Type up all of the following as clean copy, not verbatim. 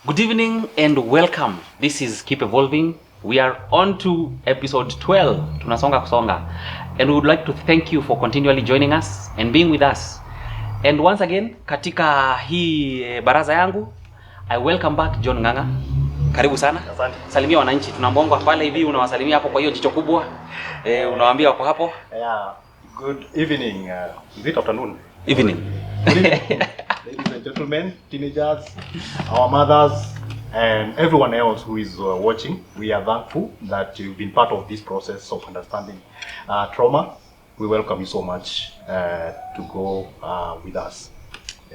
Good evening and welcome. This is Keep Evolving. We are on to episode 12. Tunasonga kusonga. And we would like to thank you for continually joining us and being with us. And once again, katika hii baraza yangu, I welcome back John Nganga. Karibu sana. Asante. Salimia wananchi. Tunambonga pale hivi unawasalimia hapo kwa hiyo jicho kubwa. Unawaambia wako hapo. Yeah. Good evening. Is it afternoon? Evening. Good evening. Ladies and gentlemen, teenagers, our mothers, and everyone else who is watching. We are thankful that you've been part of this process of understanding trauma. We welcome you so much to go with us.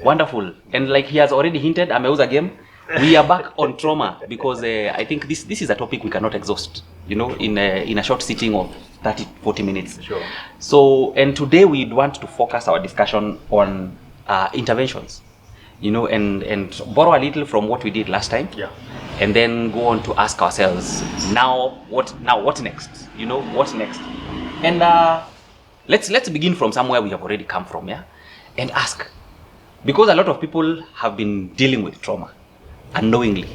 Wonderful. And like he has already hinted, ameuza game. We are back on trauma because I think this is a topic we cannot exhaust, you know, in a short sitting of 30-40 minutes. Sure. So, and today we want to focus our discussion on interventions, you know, and borrow a little from what we did last time. Yeah. And then go on to ask ourselves, now what next? You know, what next? And let's begin from somewhere we have already come from, yeah? And ask, because a lot of people have been dealing with trauma unknowingly.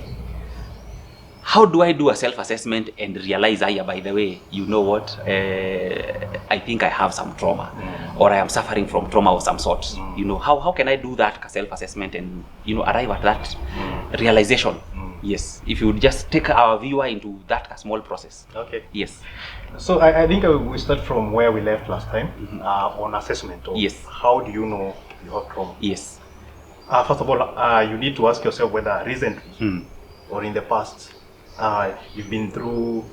How do I do a self-assessment and realize, by the way, you know what, I think I have some trauma, or I am suffering from trauma of some sort. You know, how can I do that self-assessment and, you know, arrive at that realization? Yes, if you would just take our viewer into that small process. Okay. Yes. So I think we start from where we left last time, on assessment. Of yes. How do you know you have trauma? Yes. First of all, you need to ask yourself whether recently or in the past you've been through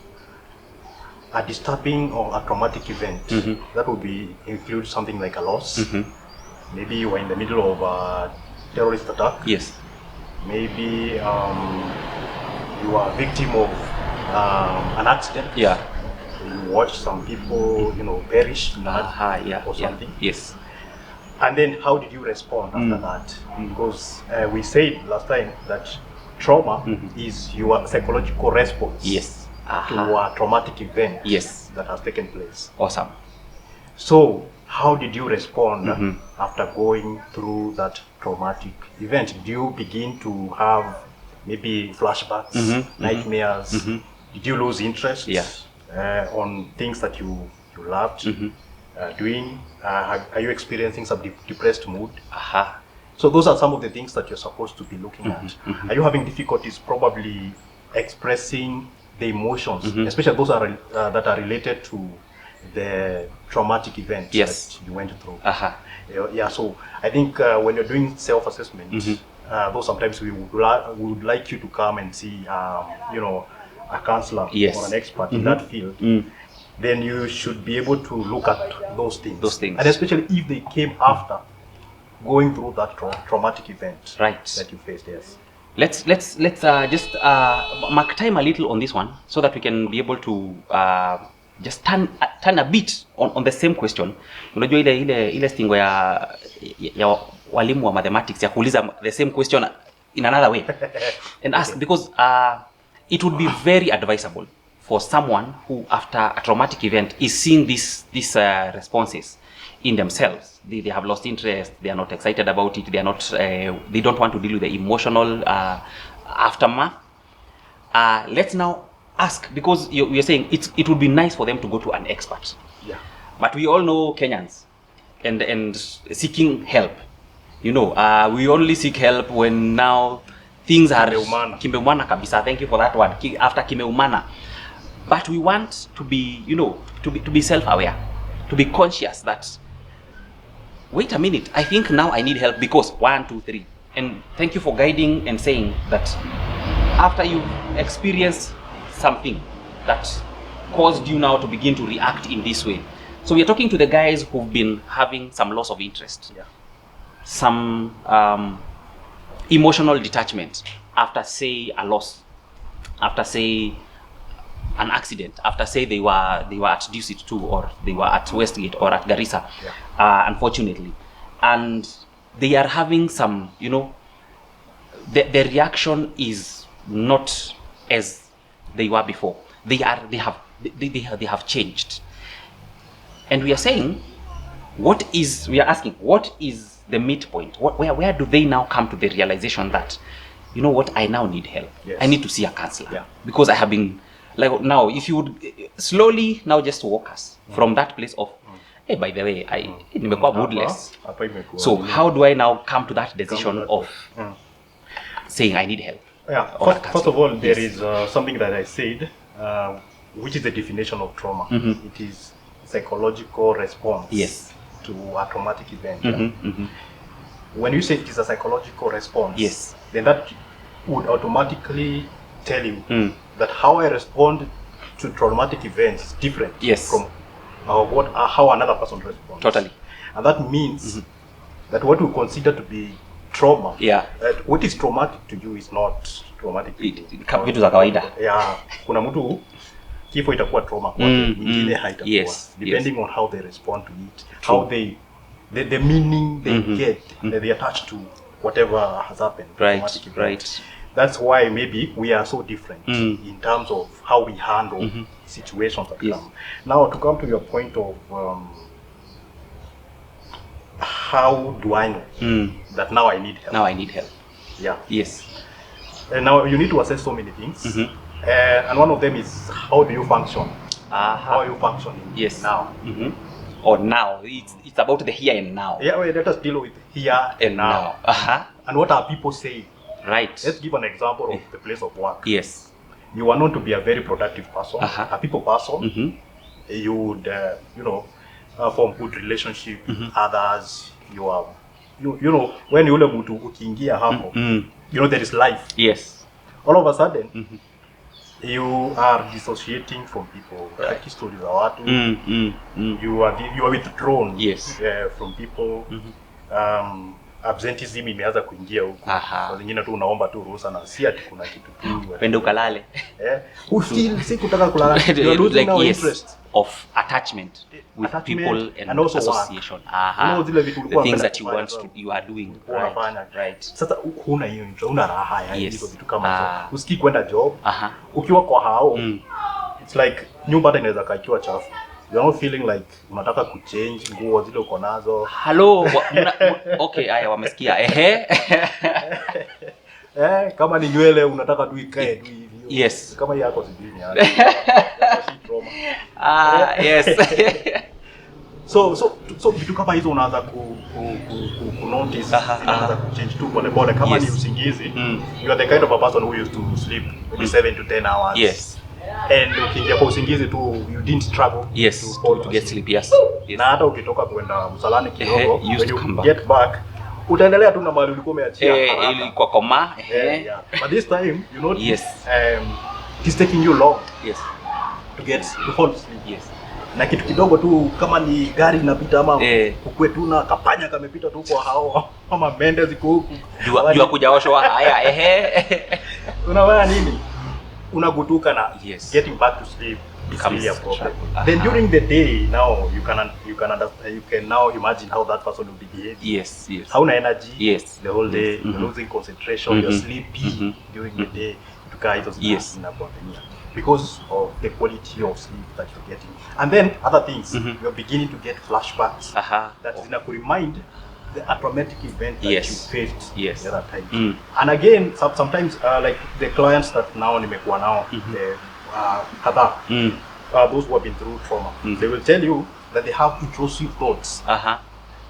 a disturbing or a traumatic event. That would include something like a loss. Maybe you were in the middle of a terrorist attack. Yes. Maybe you are a victim of an accident. Yeah. You watch some people, you know, perish in or something. Yeah. Yes. And then how did you respond after that? Because we said last time that trauma is your psychological response to a traumatic event that has taken place. Awesome. So how did you respond after going through that traumatic event? Did you begin to have maybe flashbacks, nightmares? Did you lose interest on things that you loved doing? Are you experiencing some depressed mood? So those are some of the things that you're supposed to be looking at. Are you having difficulties probably expressing the emotions, especially those that are related to the traumatic event that you went through? Yeah, so I think when you're doing self-assessment, though sometimes we would like you to come and see, you know, a counselor or an expert in that field, then you should be able to look at those things. And especially if they came after going through that traumatic event that you faced. Yes. Let's just mark time a little on this one so that we can be able to just turn a bit on the same question. Unajua ile stingo ya walimu wa mathematics ya kuuliza the same question in another way and ask, because it would be very advisable for someone who after a traumatic event is seeing these responses in themselves. They have lost interest, they are not excited about it, they are not they don't want to deal with the emotional aftermath. Let's now ask, because you're saying it would be nice for them to go to an expert. Yeah. But we all know Kenyans and seeking help. You know, we only seek help when now things are kimeumana kabisa. Thank you for that word. After kimeumana. But we want to be, you know, to be self-aware, to be conscious that, wait a minute, I think now I need help because 1, 2, 3. And thank you for guiding and saying that after you experience something that caused you now to begin to react in this way. So we are talking to the guys who've been having some loss of interest, some emotional detachment after, say, a loss, after, say, an accident, after, say, they were at Dusit 2 or they were at Westgate or at Garissa, unfortunately, and they are having some, you know, the reaction is not as they were before. They have changed, and we are saying, we are asking, what is the midpoint? Where do they now come to the realization that you know what, I now need help. Yes. I need to see a counselor. Yeah. Because I have been, like now, if you would slowly now just walk us from that place of, hey, by the way, nimekuwa moodless. So how do I now come to that decision of saying I need help? Yeah. First of all, there is something that I said, which is the definition of trauma. It is psychological response to a traumatic event. When you say it is a psychological response, then that would automatically tell you that how I respond to traumatic events is different from how another person responds. Totally. And that means that what we consider to be trauma, what is traumatic to you is not traumatic to you. Vitu za kawaida. Yeah. Kuna mtu kifo itakuwa trauma kwa mwingine haitakuwa. Depending on how they respond to it, how the meaning they get, that they attach to whatever has happened. Right. That's why maybe we are so different in terms of how we handle situations that come. Now, to come to your point of how do I know that now I need help? Now I need help. Yeah. Yes. And now you need to assess so many things. And one of them is how do you function? How are you functioning now? Or now. It's about the here and now. Yeah, well, let us deal with here and now. And what are people saying? Right. Let's give an example of the place of work. Yes. You are known to be a very productive person, a people person. You would, form good relationship with others. You are, you know, when you ule mtu ukiingia hapo, you know there is life. Yes. All of a sudden, you are dissociating from people. Like stories za watu. You are withdrawn. Yes. From people. Absenteeism imeanza kuingia huko. Kwa zingine tu unaomba tu ruhusa na si ati kuna kitu tu. Pende ukalale. Still si kutaka kulala. You are losing our interest of attachment with people and also association. The things that you are doing. Right. Sasa huna hiyo interest, una raha ya hizo vitu kama hizo. Usikii kwenda job. Ukiwa kwa hao. It's like nyumba hata inaweza kakiwa chafu. You are not feeling like unataka kuchange nguo zile uko nazo. Hello. Okay, haya wamesikia. Kama ni nywele unataka tu ikae tu hivi. Yes. Kama yako sijui ni hali. Yes. So vitu kama hizo unaanza ku notice, unaanza ku change tu pole pole kama ni usingizi. You are the kind of a person who used to sleep maybe 7 to 10 hours. Yes. And ukiingia kwa usingizi tu you didn't struggle to get sleep. Yes. Na hata ukitoka kwenda msalani kidogo when you get back utaendelea tu na mali ulikuwa umeachia ili kwa koma. But this time you know it's taking you long to fall asleep. Na kitu kidogo tu kama ni gari inapita ama kukwe tu na kapanya kamepita tu kwa hao ama mende ziko huku jua kujaoshwa haya unafanya nini? Unagutuka na getting back to sleep becomes a problem. Then during the day now you can now imagine how that person will be behaving. Yes. How na energy the whole day, you're losing concentration, you're sleepy during the day. Because of the quality of sleep that you're getting. And then other things, you're beginning to get flashbacks that is going to remind a traumatic event that you faced the other time. And again, sometimes like the clients that now nimekuwa nao, those who have been through trauma, they will tell you that they have intrusive thoughts.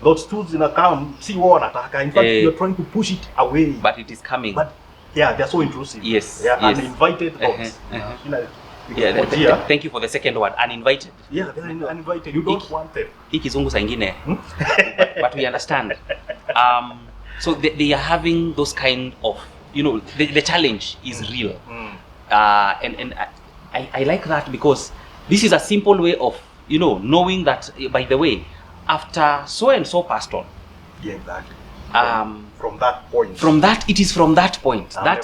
Those thoughts come, see what wanataka. In fact, you're trying to push it away. But it is coming. But they're so intrusive. They are uninvited thoughts. Thank you for the second word, uninvited. Yeah, they're uninvited. You don't want them. Hii kizungu saa ingine. But we understand. So they are having those kind of, the challenge is real. And I like that because this is a simple way of, knowing that, by the way, after so and so passed on. Yeah, exactly. From that point. It is from that point. That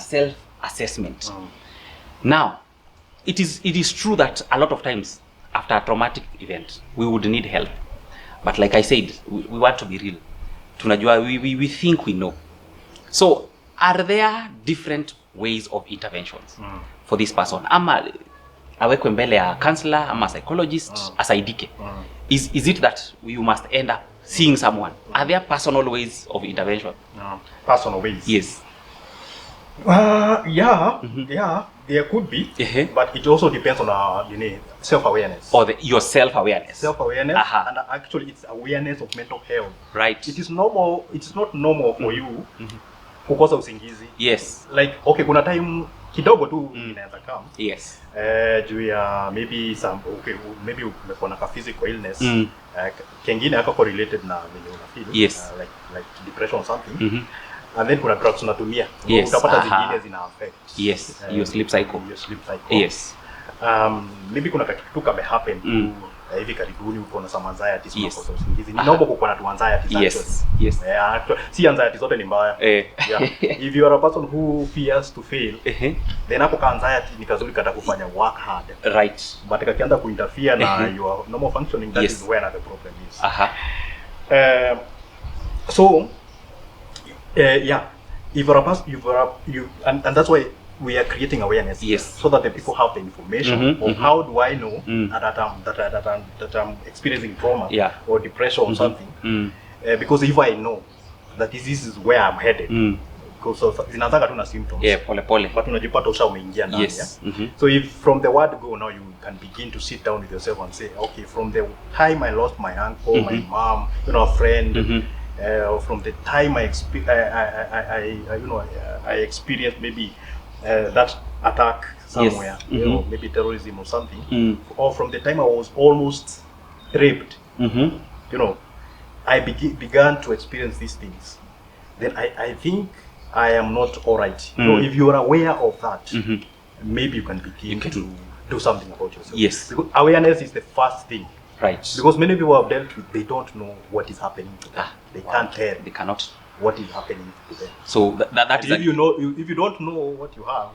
self-assessment. Now, it is true that a lot of times after a traumatic event, we would need help. But like I said, we want to be real. Tunajua, we think we know. So, are there different ways of interventions for this person? Ama awekwe mbele ya counselor, ama psychologist, asaidike. Is it that you must end up seeing someone. Are there personal ways of intervention? Personal ways. Yes. Yeah, there could be, but it also depends on self-awareness. Or your self-awareness. Self-awareness, and actually it's awareness of mental health. Right. It is normal. It is not normal for you kukosa usingizi. Yes. Like, okay, kuna time kidogo tu inaweza come. Yes. Juu ya maybe maybe umekuwa na physical illness. Kengine hako correlated na venye una feel. Yes. Like depression or something. And then kuna drugs unatumia. Yes. Utapata zingine zina affect. Yes. Your sleep cycle. Your sleep cycle. Yes. Maybe kuna kitu kame happen hivi karibuni, uko na some anxieties, yes. usingizi. Ni normal kuwa na anxieties yes. Yes. Si anxiety zote ni mbaya. Yeah. If you are a person who fears to fail, then hapo ka anxiety ni kazuri kata kufanya work hard. Right. But kakianza kuinterfere na your normal functioning, that is where the problem is. So yeah, if you're a person, and that's why we are creating awareness, so that the people have the information of how do I know that I'm experiencing trauma or depression or something, because if I know that this is where I'm headed, because zinaanza tu na symptoms, pole pole, but unajipata usha umeingia ndani. So if from the word go, now you can begin to sit down with yourself and say, okay, from the time I lost my uncle, my mom, a friend, from the time I experienced maybe that attack somewhere, maybe terrorism or something, or from the time I was almost raped, I began to experience these things. Then I think I am not all right. If you are aware of that, maybe you can begin to do something about yourself. Yes. Because awareness is the first thing. Right. Because many people have dealt with, they don't know what is happening to them. They can't tell. They cannot. What is happening to them. So that is. If you don't know what you have,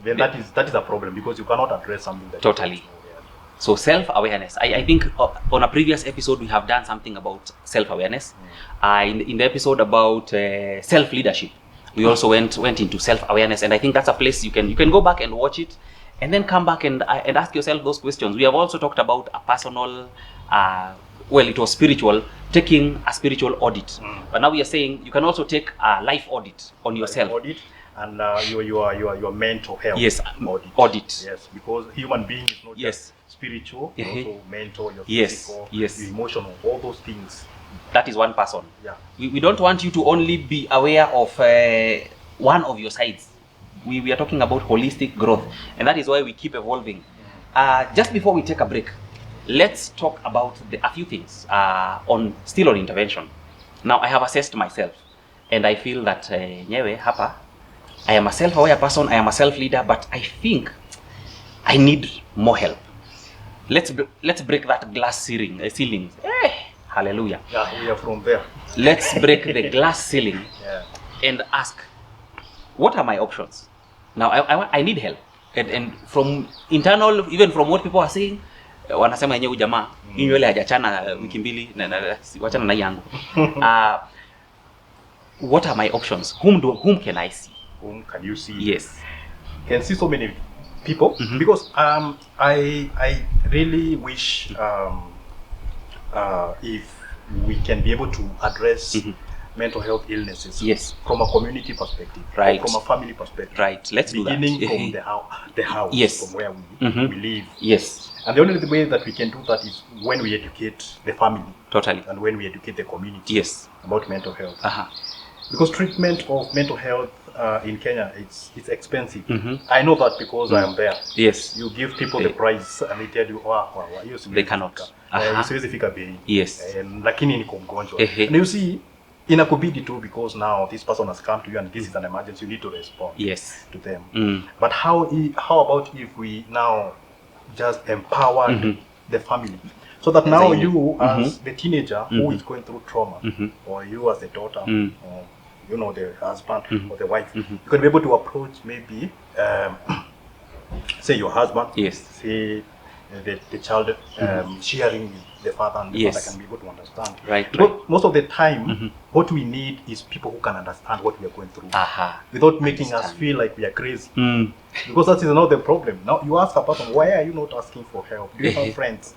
then that is a problem, because you cannot address something that totally. You don't know. So self-awareness. I think on a previous episode we have done something about self-awareness. In the episode about self-leadership, we also went into self-awareness, and I think that's a place you can go back and watch it, and then come back and ask yourself those questions. We have also talked about a personal, it was spiritual, taking a spiritual audit. But now we are saying you can also take a life audit on yourself. Audit and your mental health. Yes, audit. Yes, because human being is not just spiritual, also mental, your physical, your emotional, all those things. That is one person. Yeah. We don't want you to only be aware of one of your sides. We are talking about holistic growth, and that is why we keep evolving. Just before we take a break, let's talk about a few things still on intervention. Now, I have assessed myself, and I feel that nyewe hapa, I am a self-aware person, I am a self-leader, but I think I need more help. Let's break that glass ceiling. Hallelujah. Yeah, we are from there. Let's break the glass ceiling and ask, what are my options? Now, I need help. And from internal, even from what people are saying, wanasema yenyewe jamaa nywele hajachana wiki mbili na wachana na yangu. What are my options? Whom can I see? Whom can you see? Yes. You can see so many people, because I really wish if we can be able to address mental health illnesses from a community perspective, right, from a family perspective, right. Let's beginning do that. from the house, from where we live. Yes. And the only way that we can do that is when we educate the family, totally, and when we educate the community, about mental health. Because treatment of mental health in Kenya, it's expensive. I know that because I am there. Yes. You give people the price and they tell you, they cannot. Yes. Lakini niko mgonjwa. And you see, inakubidi too, because now this person has come to you and this is an emergency, you need to respond to them. But how about if we now just empower the family, so that now you as the teenager who is going through trauma, or you as the daughter, or the husband or the wife, you can be able to approach maybe say your husband, say the child sharing with the father, and the Yes. father can be able to understand. Right, Because right. most of the time, what we need is people who can understand what we are going through, without making us feel like we are crazy. Because that is not the problem. Now you ask a person, why are you not asking for help? Do you have friends?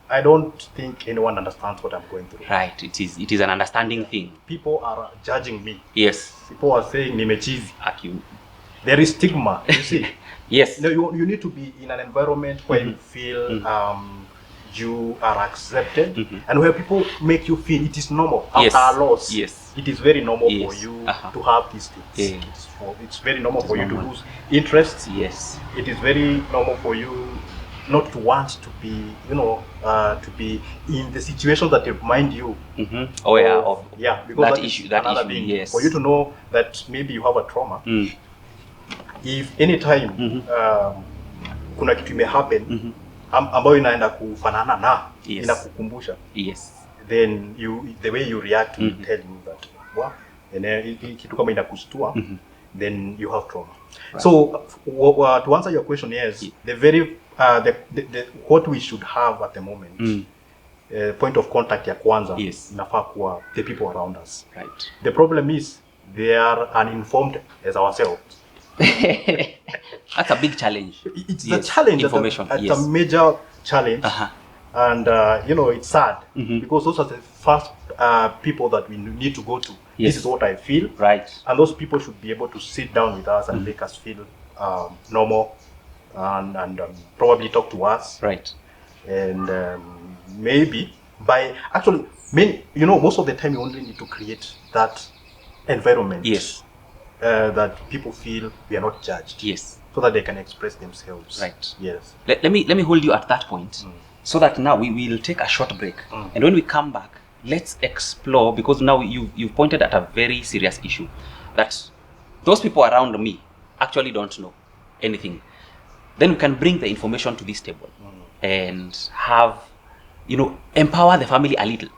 I don't think anyone understands what I'm going through. Right. It is an understanding thing. People are judging me. Yes. People are saying nimechizi. Accurate. There is stigma, you see. Yes. You need to be in an environment where you feel you are accepted, and where people make you feel it is normal. Yes. After our loss, Yes. it is very normal Yes. for you to have these things. Yeah. It's very normal for you to normal. lose interest. Yes. It is very normal for you not to want to be, to be in the situation that remind you. Oh yeah. Yeah, because that is issue. That another issue. thing. Yes. For you to know that maybe you have a trauma. If anytime kuna kitu ime happen ambayo inaenda kufanana na inakukumbusha, then the way you react will tell you that kitu kama inakustua, then you have trauma. Right. So to answer your question, yes, the very what we should have at the moment, point of contact ya kwanza inafaa kuwa the people around us. Right. The problem is they are uninformed as ourselves. That's a big challenge. It's a challenge. Information. It's a major challenge, and it's sad because those are the first people that we need to go to. This is what I feel. Right. And those people should be able to sit down with us and make us feel normal, and probably talk to us. Right. And maybe most of the time you only need to create that environment. Yes. That people feel we are not judged. Yes. So that they can express themselves. Right. Yes. Let me hold you at that point, so that now we will take a short break, and when we come back, let's explore, because now you've pointed at a very serious issue, that those people around me actually don't know anything. Then we can bring the information to this table and have, empower the family a little,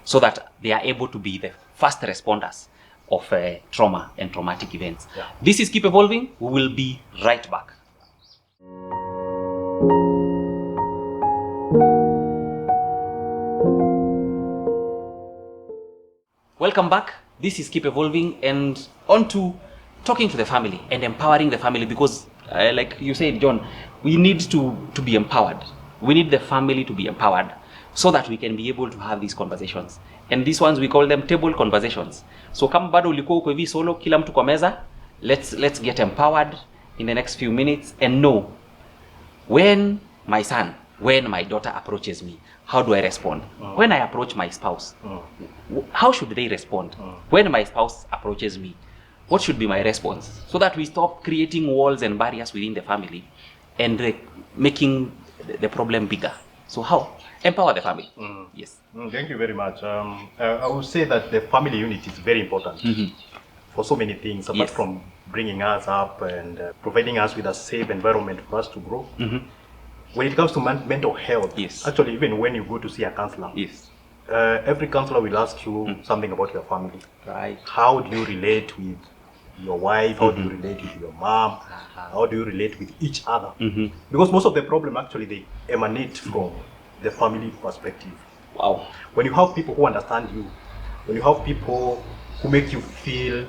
so that they are able to be the first responders of trauma and traumatic events. Yeah. This is Keep Evolving. We will be right back. Welcome back. This is Keep Evolving, and on to talking to the family and empowering the family, because like you said, John, we need to be empowered. We need the family to be empowered, so that we can be able to have these conversations. And these ones we call them table conversations. So kama bado ulikuwa uko hivi solo, kila mtu kwa meza, let's get empowered in the next few minutes and know when my daughter approaches me, how do I respond? When I approach my spouse, how should they respond? When my spouse approaches me, what should be my response? So that we stop creating walls and barriers within the family and making the problem bigger. So how? Empower the family. Yes. Thank you very much. I would say that the family unit is very important for so many things, apart from bringing us up and providing us with a safe environment for us to grow. When it comes to mental health, actually, even when you go to see a counselor, every counselor will ask you something about your family. Right. How do you relate with your wife? How do you relate with your mom? How do you relate with each other? Because most of the problem actually they emanate from the family perspective. Wow. When you have people who understand you, when you have people who make you feel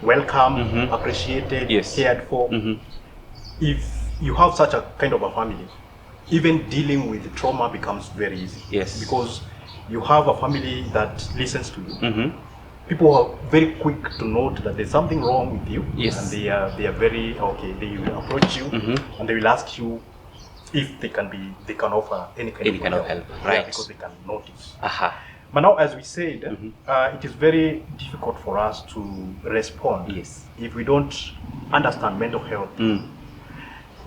welcome, appreciated, cared for, if you have such a kind of a family, even dealing with trauma becomes very easy. Yes. Because you have a family that listens to you. People are very quick to note that there's something wrong with you. Yes. And they are very okay. They will approach you and they will ask you if they can offer any kind of help. Right. Yeah, because they can notice. But now, as we said, it is very difficult for us to respond if we don't understand mental health.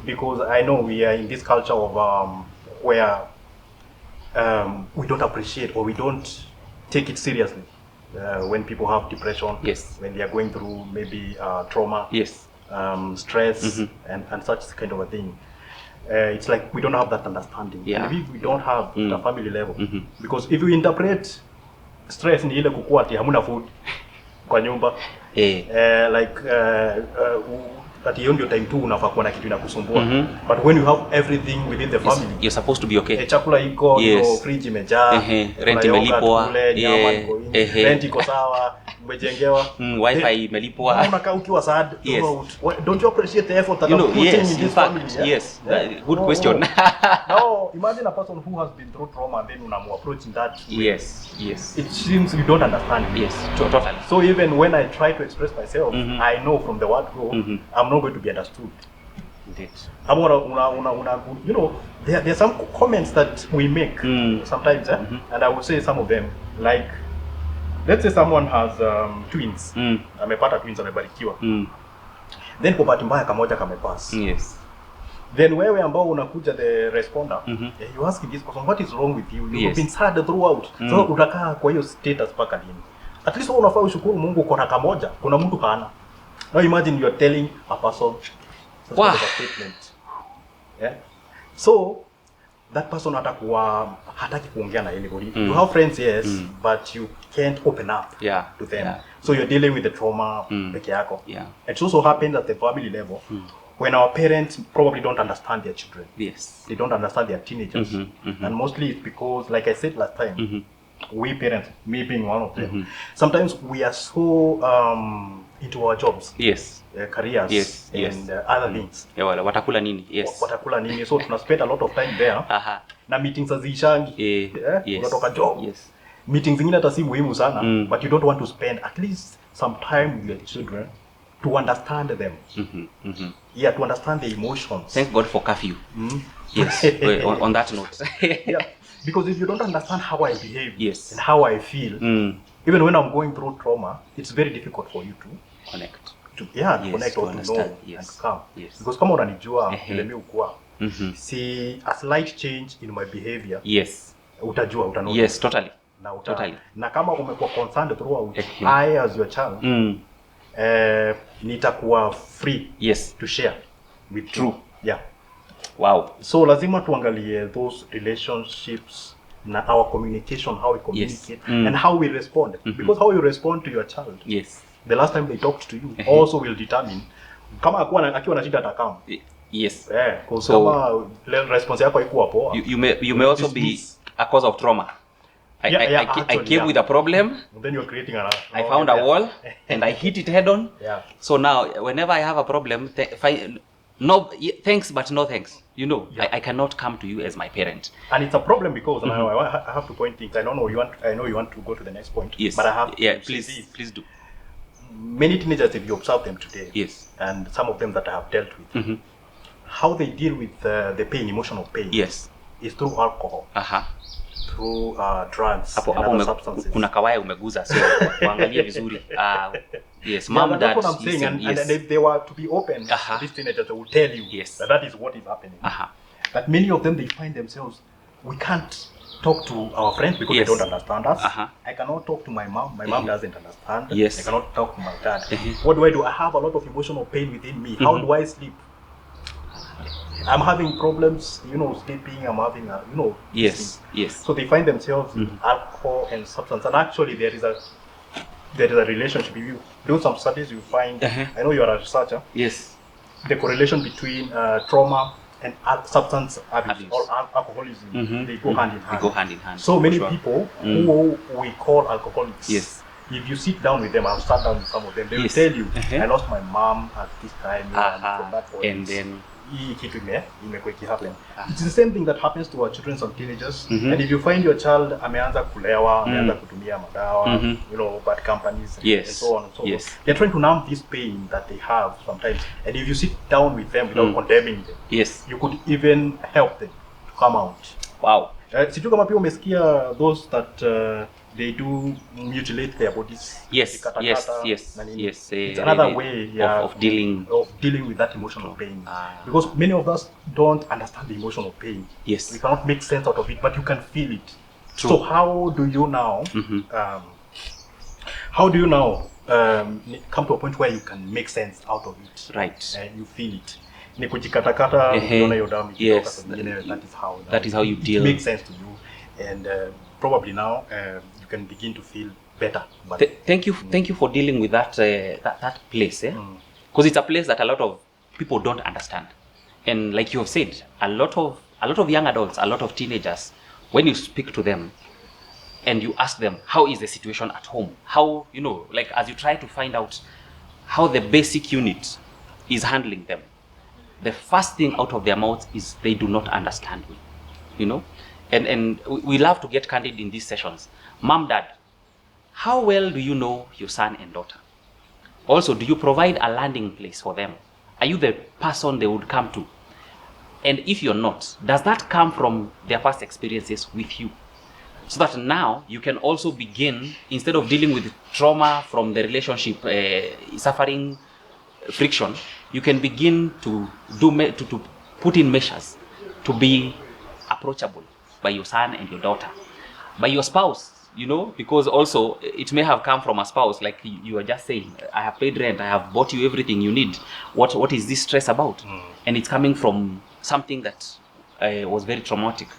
Because I know we are in this culture of where we don't appreciate or we don't take it seriously when people have depression, when they are going through maybe trauma, stress, and such kind of a thing. It's like we don't have that understanding. And if we don't have the family level, because if we interpret stress ni ile kukua ati hamuna food kwa nyumba, like that hiyo ndio time tu unafaa kuwa na kitu inakusumbua. But when you have everything within the family, you're supposed to be okay. Chakula iko, fridge imejaa, rent imelipwa, rent iko sawa, umejengewa, wifi imelipwa. Unakaa ukiwa sad. Don't you appreciate the effort that you put in this family? Yes, good question. No, imagine a person who has been through trauma and then approach in that way. Yes. It seems you don't understand me. Yes, totally. So even when I try to express myself, I know from the word go, I'm not going to be understood. Indeed. You know, there are some comments that we make sometimes, and I will say some of them, like, let's say someone has twins, amepata twins, amebarikiwa, then kwa bahati mbaya kamoja kamepass. Yes. Then wewe ambao unakuja the responder, you ask this person, what is wrong with you? You've been sad throughout. So utakaa kwa hiyo status paka lini? At least unafaa ushukuru Mungu kwa kamoja, kuna mtu hana. Now imagine you're telling a person a statement. Yeah. So that person hataki kuongea na anybody. You have friends, yes, but you can't open up to them. So you're dealing with the trauma peke yako. It also happens at the family level. When our parents probably don't understand their children. Yes. They don't understand their teenagers. And mostly it's because, like I said last time, we parents, me being one of them, sometimes we are so into our jobs. Yes. Careers and other things. Watakula nini? Yes. Watakula nini? So tuna spend a lot of time there. Na meetings hazishangi. Unatoka job. Yes. Meetings zingine hata si muhimu sana, but you don't want to spend at least some time with your children to understand them. Yeah, to understand the emotions. Thank God for curfew. Yes. on that note. Yeah, because if you don't understand how I behave and how I feel, even when I'm going through trauma, it's very difficult for you to connect. To connect or to know and to come. Because kama unanijua vile mimi ukua, see a slight change in my behavior. Utajua, utanotice. Yes, totally. Totally. Na kama umekuwa concerned throughout, I as your child, nitakuwa free to share with you. Yeah. Wow. So lazima tuangalie those relationships na our communication, how we communicate and how we respond. Because how you respond to your child, the last time they talked to you, also will determine kama akiwa na shida atakam. Yes. So kama response yako haikuwa poa, you may also be a cause of trauma. I came with a problem. Then you're creating I found a wall and I hit it head on. So now, whenever I have a problem, thanks but no thanks. You know, I cannot come to you as my parent. And it's a problem because I have to point things. I know you want to go to the next point. Yes. But I have to please do. Many teenagers, if you observe them today, and some of them that I have dealt with, how they deal with the pain, emotional pain, is through alcohol. Through drugs and other substances. Kuna kawaya umeguza, so waangalie vizuri. Yes, mom, dad, that's what I'm saying, and if they were to be open, these teenagers will tell you that is what is happening. But many of them, they find themselves, we can't talk to our friends because they don't understand us. I cannot talk to my mom. My mom doesn't understand. I cannot talk to my dad. What do? I have a lot of emotional pain within me. How do I sleep? I'm having problems, sleeping. I'm having, Yes. So they find themselves in alcohol and substance. And actually, there is a relationship. If you do some studies, you find. I know you are a researcher. Yes. The correlation between trauma and substance abuse or alcoholism, they go hand in hand. They go hand in hand. So many people who we call alcoholics. If you sit down with them, I've sat down with some of them. They will tell you, I lost my mom at this time, and from that point. And then. It's the same thing that happens to our children and teenagers. And if you find your child ameanza kulewa, ameanza kutumia madawa, bad companies, and so on and so on, they're trying to numb this pain that they have sometimes. And if you sit down with them without condemning them, you could even help them to come out. Wow. Sijui kama pia umesikia those that they do mutilate their bodies. Yes. It's another way of dealing with that emotional pain. Because many of us don't understand the emotional pain. We cannot make sense out of it, but you can feel it. True. So how do you now? Come to a point where you can make sense out of it? Right. And you feel it. Ni kujikatakata, unaona hiyo damu ikitoka saa nyingine, that is how you deal. It makes sense to you, and probably now you can begin to feel better. Thank you for dealing with that place, because it's a place that a lot of people don't understand. And like you have said, a lot of young adults, a lot of teenagers, when you speak to them and you ask them, how is the situation at home? How, like as you try to find out how the basic unit is handling them, the first thing out of their mouths is they do not understand me, And we love to get candid in these sessions. Mom, Dad, how well do you know your son and daughter? Also, do you provide a landing place for them? Are you the person they would come to? And if you're not, does that come from their past experiences with you? So that now you can also begin, instead of dealing with trauma from the relationship, suffering, friction, you can begin to put in measures to be approachable by your son and your daughter, by your spouse, because also it may have come from a spouse, like you are just saying, I have paid rent, I have bought you everything you need. What is this stress about? And it's coming from something that was very traumatic.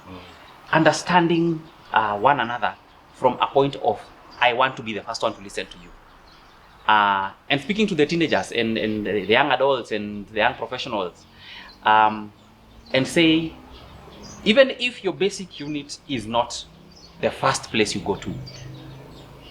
Understanding one another from a point of, I want to be the first one to listen to you. And speaking to the teenagers and the young adults and the young professionals, and say, even if your basic unit is not the first place you go to,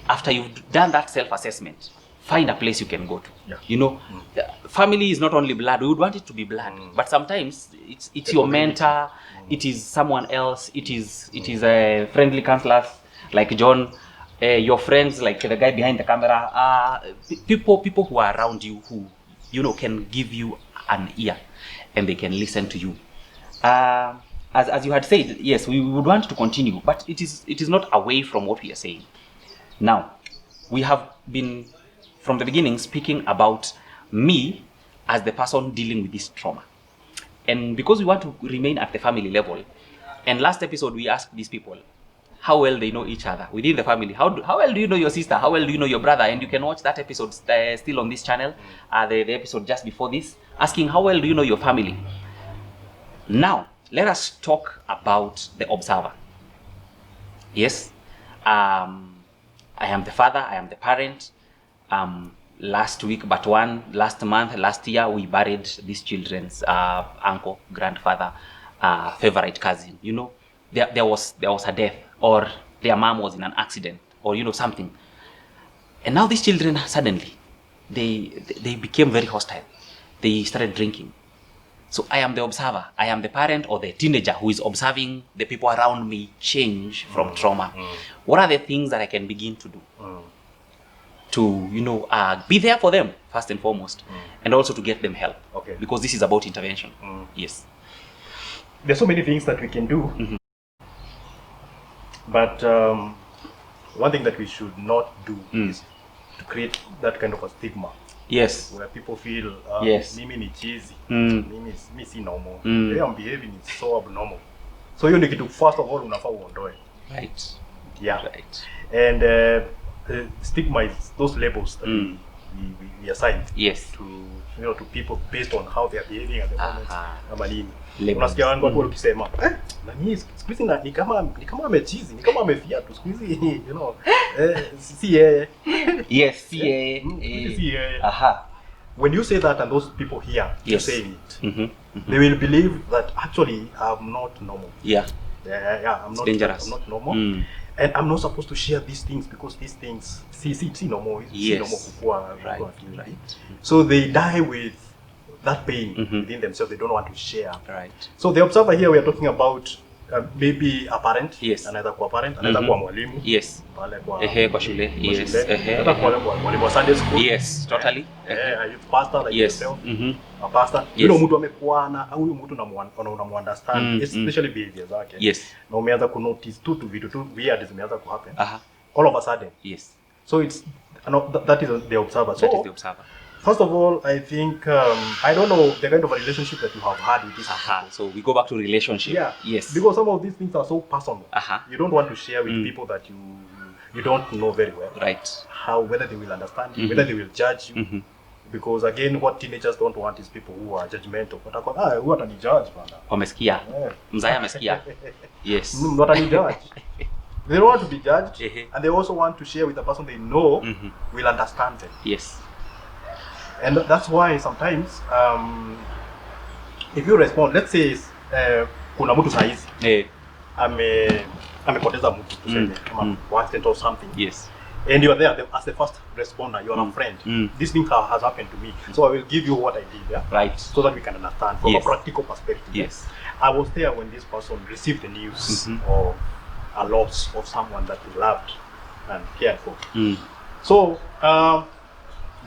after you've done that self-assessment, find a place you can go to. Yeah. Family is not only blood. We would want it to be blood, but sometimes it's your mentor, it is someone else, it is a friendly counselor like John, your friends like the guy behind the camera, people who are around you who can give you an ear and they can listen to you. As you had said, yes, we would want to continue, but it is not away from what we are saying. Now, we have been from the beginning speaking about me as the person dealing with this trauma. And because we want to remain at the family level, and last episode we asked these people how well they know each other within the family. How well do you know your sister? How well do you know your brother? And you can watch that episode still on this channel, the episode just before this, asking how well do you know your family. Now, let us talk about the observer. Yes, I am the father, I am the parent. Last month, last year, we buried these children's uncle, grandfather, favorite cousin. There was a death, or their mom was in an accident, or something. And now these children suddenly, they became very hostile. They started drinking. So I am the observer. I am the parent or the teenager who is observing the people around me change from trauma. What are the things that I can begin to do to be there for them first and foremost, and also to get them help? Okay. Because this is about intervention. Yes. There's so many things that we can do, but one thing that we should not do is to create that kind of a stigma. Yes. Where people feel, yes, mimi ni cheesy, mimi si normal, the way I'm behaving is so abnormal. So you need to first of all unafaa uondoe. Right. Yeah. Right. And stigma is those labels that we assign. Yes. To people based on how they are behaving at the moment. Kama nini. Labels. Unasikia watu wakisema, na mimi siku hizi ni kama amechizi, ni kama amefia tu siku hizi, si yeye. Yes, si yeye. Si yeye. When you say that and those people hear you saying it, they will believe that actually I'm not normal. Yeah. I'm not dangerous. I'm not normal. And I'm not supposed to share these things because these things see normal. Yes. Right. So they die with that pain within themselves. They don't want to share. Right. So the observer here, we are talking about maybe a parent. Yes. Another kwa parent, another kwa mwalimu. Yes. Pale kwa kwa shule. Yes. Another kwa mwalimu wa Sunday school. Yes, totally. A youth pastor like yourself. A pastor. Yes. Mtu amekuana au huyu mtu unamuunderstand, especially behavior zake. Yes. Na umeanza ku notice vitu weird zimeanza ku happen. All of a sudden. Yes. So it's that is the observer. So that is the observer. First of all, I think I don't know the kind of a relationship that you have had with this. So we go back to relationship. Yeah. Yes. Because some of these things are so personal. You don't want to share with people that you don't know very well. Right. Whether they will understand you, whether they will judge you. Because again, what teenagers don't want is people who are judgmental. Who are judge, bana. Wamesikia. Mzaya amesikia. Yes. Not any judge. They don't want to be judged, and they also want to share with the person they know will understand them. Yes. And that's why sometimes if you respond, let's say kuna mtu saizi amepoteza mtu tuseme kama accident or something. Yes. And you are there as the first responder, you are a friend. This thing has happened to me, so I will give you what I did, yeah? Right. So that we can understand from a practical perspective. Yes. I was there when this person received the news of a loss of someone that he loved and cared for. So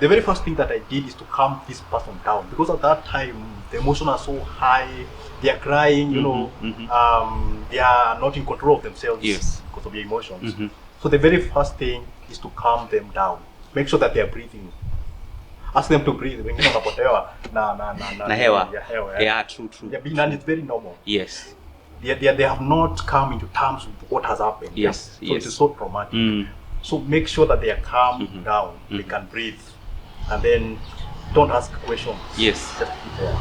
the very first thing that I did is to calm this person down, because at that time the emotions are so high, they are crying, you know, they are not in control of themselves because of their emotions. So the very first thing is to calm them down. Make sure that they are breathing. Ask them to breathe. Wengine wanapotewa na hewa. Yeah, true. And it's very normal. Yes. They have not come into terms with what has happened. Yes. So it is so traumatic. So make sure that they are calm down. They can breathe. And then don't ask questions. Yes. Just be there.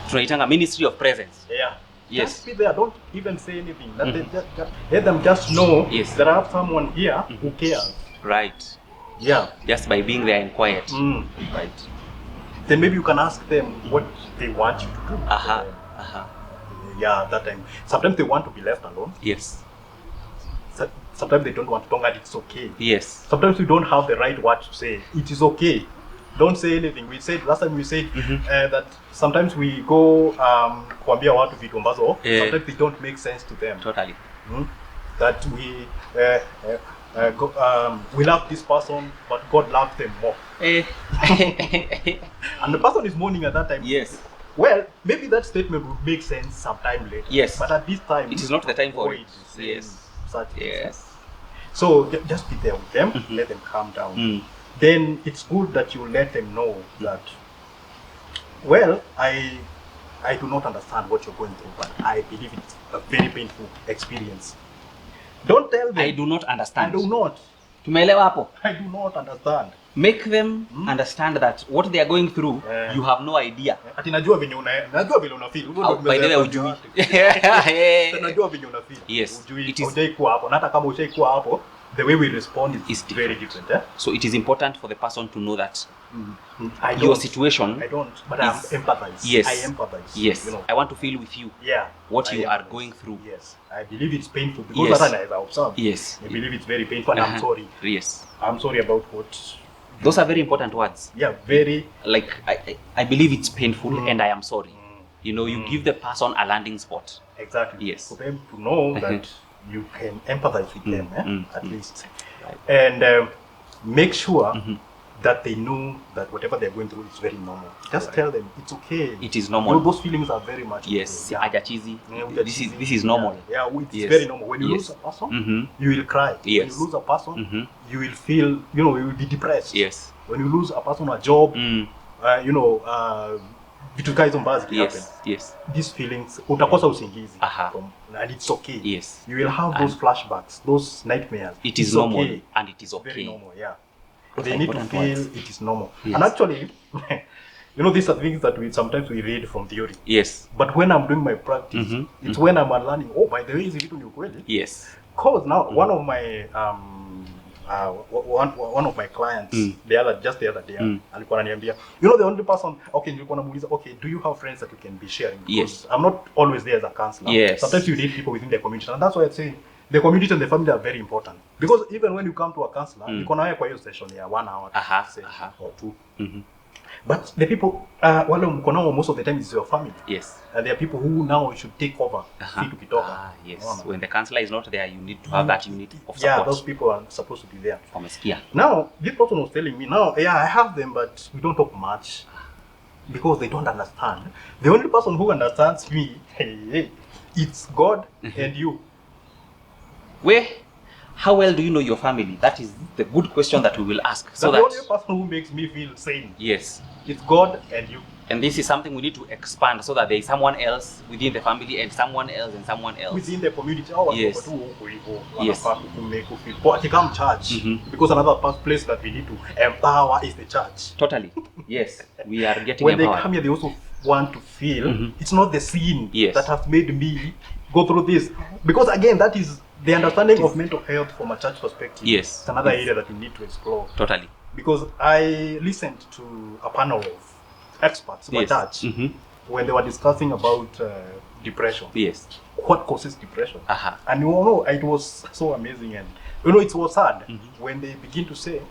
Tunaitanga ministry of presence. Yeah. Yes. Just be there. Don't even say anything. Let them just know that I have someone here who cares. Right. Yeah. Just by being there and quiet. Right. Then maybe you can ask them what they want you to do. Yeah, that time. Sometimes they want to be left alone. Yes. Sometimes they don't want to talk, and it's okay. Yes. Sometimes we don't have the right word to say. It is okay. Don't say anything. We said last time we said that sometimes we go kuambia watu vitu ambazo sometimes they don't make sense to them. Totally. That we love this person, but God loved them more. And the person is mourning at that time. Yes. Well, maybe that statement would make sense sometime later. Yes. But at this time, it is not the time for it. Yes. Such yes. So just be there with them. Let them calm down. Then it's good that you let them know that, well, I do not understand what you're going through, but I believe it's a very painful experience. Don't tell them. I do not understand. I do not. Tumeelewa hapo? I do not understand. Make them understand that what they are going through, you have no idea. Ati najua vile una feel. By the way, ujui. Najua vile una feel. Yes. Ujui kuwa hapo. Hata kama ushaikuwa hapo, the way we respond is very different. So it is important for the person to know that your situation. I don't, but I empathize. Yes. I empathize. Yes. You know. I want to feel with you. Yeah. What you are going through. Yes. I believe it's painful because that I observe. Yes. I believe it's very painful. And I'm sorry. Yes. I'm sorry about what. Those are very important words. Yeah, very. Like I believe it's painful and I am sorry. You know, you give the person a landing spot. Exactly. Yes. For them to know that you can empathize with them, at least. Right. And make sure that they know that whatever they're going through is very normal. Just tell them it's okay. It is normal. You know, those feelings are very much yes. Okay. This is normal. Yeah, it's very normal. When you lose a person, you will cry. Yes. When you lose a person, you will feel, you will be depressed. Yes. When you lose a person, a job, vitu kama hizo mbaya zikihappen. Yes. These feelings, utakosa usingizi. And it's okay. Yes. You will have those flashbacks, those nightmares. It is normal, okay. And it is okay. Very normal, yeah. They need to feel it is normal. Yes. And actually, these are things that sometimes we read from theory. Yes. But when I'm doing my practice, it's when I'm learning, by the way, is it ni ukweli? Yes. Because now, one of my one of my clients the other day alikuwa ananiambia, the only person, nilikuwa namuuliza, do you have friends that you can be sharing? Yes. I'm not always there as a counselor. Yes. Sometimes you need people within the community, and that's why I say the community and the family are very important, because even when you come to a counselor, you can have kwa hiyo session ya 1 hour or 2. But the people wale mko nao most of the time is your family. Yes. And there are people who now should take over. Yes. When the counselor is not there, you need to have that unit of support. Yeah, those people are supposed to be there. Umesikia? Now, this person was telling me, I have them, but we don't talk much because they don't understand. The only person who understands me, it's God and you. How well do you know your family? That is the good question that we will ask. So the only person who makes me feel sane. Yes. It's God and you. And this is something we need to expand so that there is someone else within the family and someone else and someone else. Within the community. Yes. Yes. Come church. Because another place that we need to empower is the church. Totally. Yes. We are getting when empowered. They come here, they also want to feel it's not the sin yes. that has made me go through this. Because again, that is the understanding of mental health from a church perspective. Yes. It's another area that we need to explore. Totally. because I listened to a panel of experts by Yes. church Mm-hmm. when they were discussing about depression. Yes. What causes depression? Uh-huh. And it was so amazing, and it was sad when they begin to say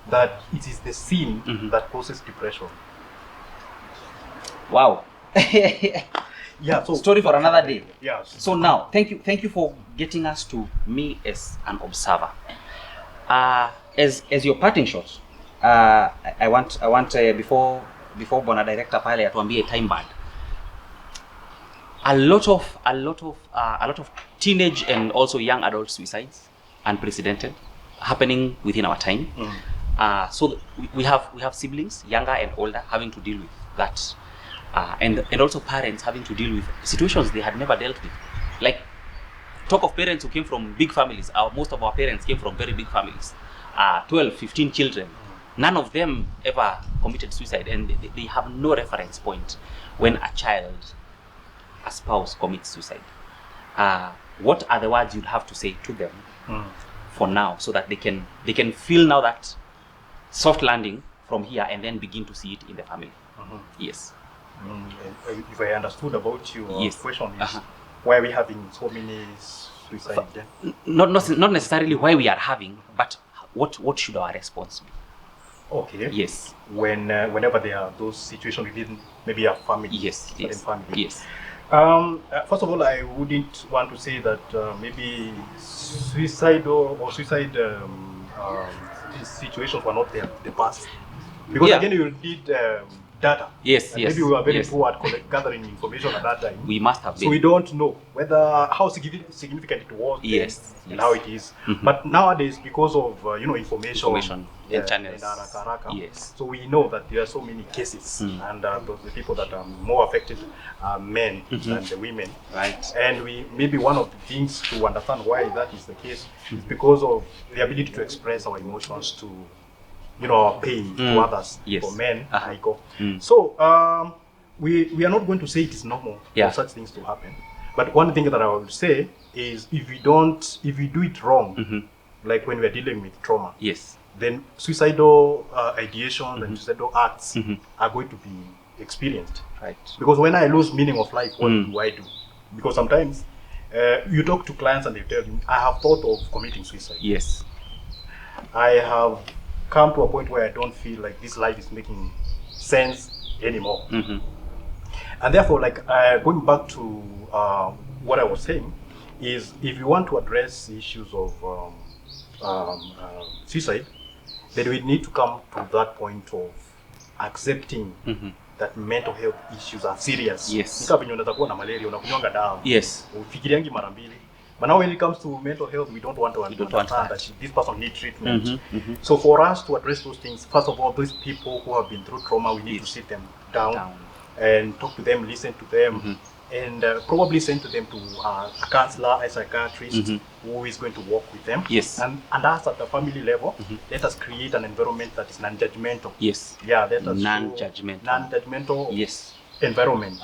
that it is the sin that causes depression. Wow. Yeah. So Story for another day. Yes. So now, thank you for getting us to me as an observer. As your parting shot, I want before Bona Director pale atuambie time band. A lot of teenage and also young adult suicides, unprecedented, happening within our time. So we have siblings, younger and older, having to deal with that, and also parents having to deal with situations they had never dealt with. Like, talk of parents who came from big families. Most of our parents came from very big families, 12, 15 children. None of them ever committed suicide, and they have no reference point when a child, a spouse, commits suicide. What are the words you'd have to say to them for now, so that they can feel now that soft landing from here, and then begin to see it in the family? Yes. If I understood about your Yes. question, is why are we having so many suicide? Not necessarily why we are having, but what should our response be? Okay. Yes. Whenever there are those situations within maybe a family. Yes. certain Yes. family. Yes. First of all, I wouldn't want to say that maybe suicide or suicide situations were not there in the past, because Yeah. again you need data. Yes. And Yes. maybe we were very yes. poor at gathering information at that time. We must have So been. we don't know whether how significant it was then Yes, and yes. how it is. But nowadays, because of information and channels. and haraka, Yes. so we know that there are so many cases, and the people that are more affected are men than the women. Right. And maybe one of the things to understand why that is the case is because of the ability to express our emotions to our pain to others. Yes. For men, I go. Mm. So we are not going to say it is normal Yeah. for such things to happen. But one thing that I would say is if we do it wrong, like when we are dealing with trauma, Yes. then suicidal ideations and suicidal acts are going to be experienced. Right. Because when I lose meaning of life, what do I do? Because sometimes you talk to clients and they tell you, I have thought of committing suicide. Yes. I have come to a point where I don't feel like this life is making sense anymore. And therefore, like going back to what I was saying, is if you want to address issues of suicide, then we need to come to that point of accepting that mental health issues are serious. Yes. Nika venye unaweza kuwa na malaria unakunywanga dawa. Yes. Ufikiriangi mara mbili. But now when it comes to mental health, we don't want to understand that this person needs treatment. So for us to address those things, first of all, those people who have been through trauma, we need to sit them down and talk to them, listen to them, and probably send to them to a counselor, a psychiatrist who is going to work with them. Yes. And us at the family level, let us create an environment that is non-judgmental. Yes. Yeah, let us Non-judgmental. Non-judgmental Yes. environment.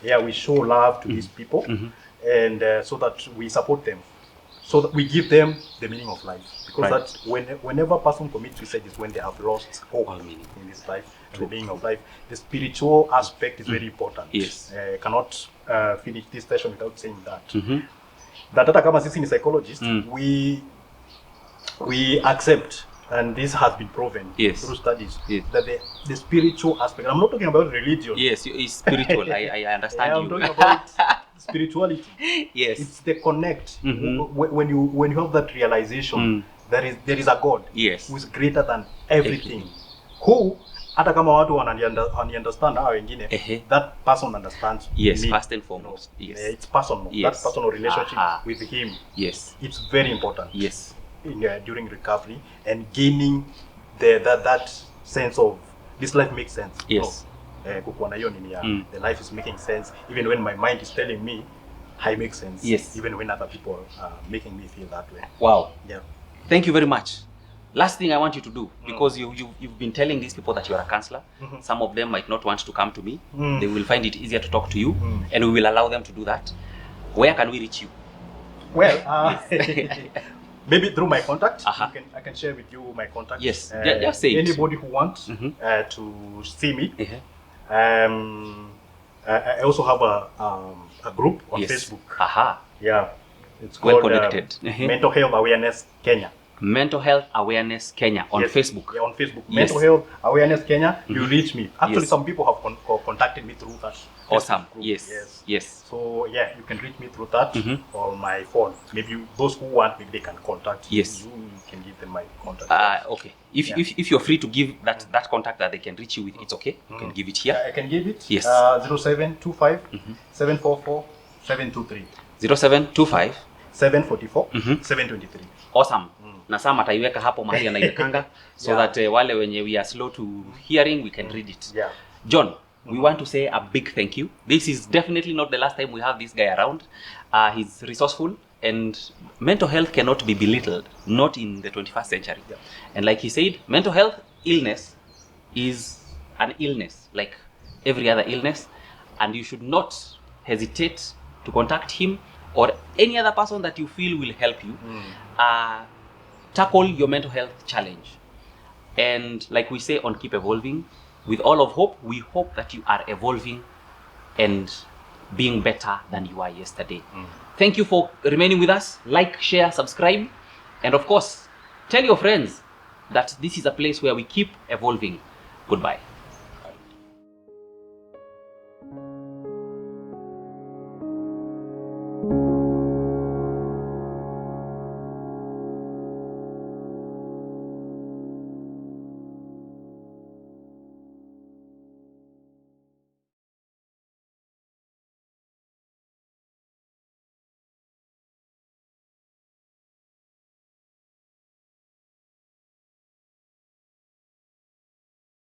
Yeah, we show love to these people, and so that we support them, so that we give them the meaning of life. Because that whenever a person commits suicide is when they have lost hope in this life, and the meaning of life. The spiritual aspect is very important. Yes. Cannot finish this session without saying that. That hata kama sisi ni psychologists, we accept, and this has been proven through studies, that the spiritual aspect, I'm not talking about religion. Yes, it's spiritual. I understand I'm talking about spirituality. Yes. It's the connect. When you have that realization, there is a God who is greater than everything. Who hata kama watu understand hao wengine, that person understands me. First and foremost. Yes. It's personal. That personal relationship with him. Yes. It's very important. Yes. During recovery and gaining that sense of this life makes sense. Yes. Kukuwa na hiyo nini ya the life is making sense even when my mind is telling me I make sense. Yes. Even when other people are making me feel that way. Wow. Yeah. Thank you very much. Last thing I want you to do, because you've been telling these people that you are a counselor. Some of them might not want to come to me. They will find it easier to talk to you, and we will allow them to do that. Where can we reach you? Well, maybe through my contact. Uh-huh. I can share with you my contact. Yes, just say it. Anybody who wants to see me. I also have a group on Facebook. Aha. Yeah, it's Well called connected. Mental Health Awareness Kenya. Mental Health Awareness Kenya on Yes. Facebook. Yeah, on Facebook. Yes. Mental Health Awareness Kenya. You reach me. Actually, Yes. some people have contacted me through that. Awesome. Facebook group. Yes. Yes. So yeah, you can reach me through that on my phone. Maybe those who want, maybe they can contact Yes. you. You can give them my contact. Okay. If you're free to give that contact that they can reach you with, it's okay. You can give it here. I can give it. Yes. 0725 744 723. 0725. 744 723. Awesome. Na Sam ataiweka hapo mahali anaiwekanga so that wale wenye we are slow to hearing we can read it. Yeah. John, we want to say a big thank you. This is definitely not the last time we have this guy around. He's resourceful, and mental health cannot be belittled, not in the 21st century. Yeah. And like he said, mental health illness is an illness like every other illness, and you should not hesitate to contact him or any other person that you feel will help you tackle your mental health challenge. And like we say on Keep Evolving, with all of hope, we hope that you are evolving and being better than you were yesterday. Thank you for remaining with us. Like, share, subscribe, and of course, tell your friends that this is a place where we keep evolving. Goodbye.